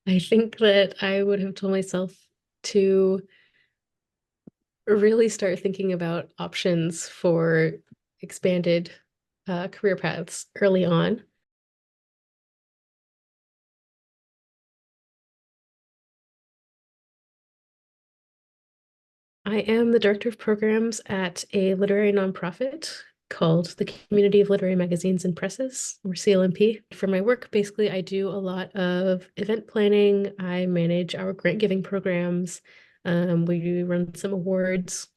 I think that I would have told myself to really start thinking about options for expanded career paths early on. I am the director of programs at a literary nonprofit called the Community of Literary Magazines and Presses, or CLMP. For my work, basically, I do a lot of event planning. I manage our grant giving programs. We do run some awards,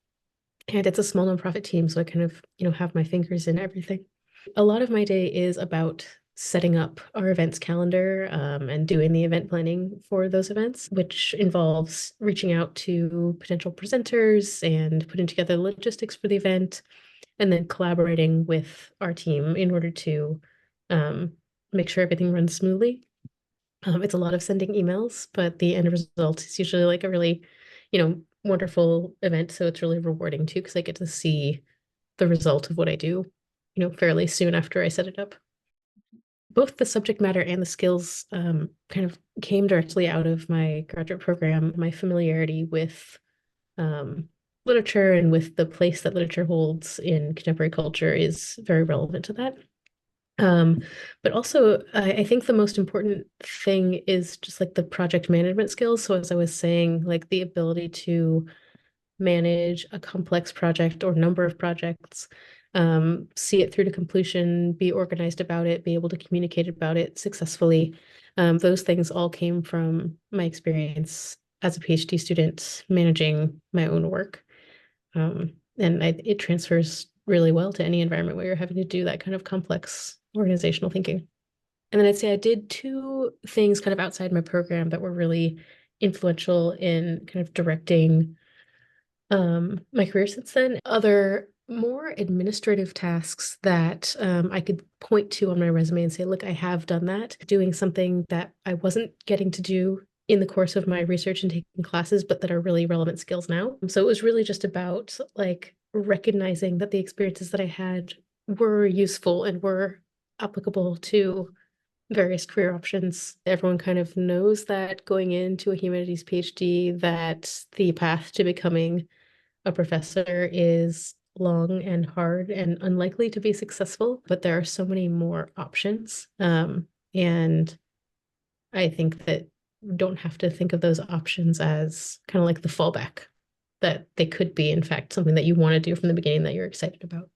and it's a small nonprofit team, so I kind of, have my fingers in everything. A lot of my day is about setting up our events calendar and doing the event planning for those events, which involves reaching out to potential presenters and putting together logistics for the event, and then collaborating with our team in order to um, make sure everything runs smoothly. It's a lot of sending emails, but the end result is usually like a really, wonderful event. So it's really rewarding too, because I get to see the result of what I do, fairly soon after I set it up. Both the subject matter and the skills kind of came directly out of my graduate program. My familiarity with um, literature and with the place that literature holds in contemporary culture is very relevant to that. Um, but also, I think the most important thing is just like the project management skills. So as I was saying, like the ability to manage a complex project or number of projects, see it through to completion, be organized about it, be able to communicate about it successfully. Those things all came from my experience as a PhD student managing my own work. It transfers really well to any environment where you're having to do that kind of complex organizational thinking. And then I'd say I did two things kind of outside my program that were really influential in kind of directing my career since then. Other more administrative tasks that I could point to on my resume and say, look, I have done that, doing something that I wasn't getting to do in the course of my research and taking classes, but that are really relevant skills now. So it was really just about like recognizing that the experiences that I had were useful and were applicable to various career options. Everyone kind of knows that going into a humanities PhD, that the path to becoming a professor is long and hard and unlikely to be successful, but there are so many more options. And I think that we don't have to think of those options as kind of like the fallback, that they could be, in fact, something that you want to do from the beginning that you're excited about.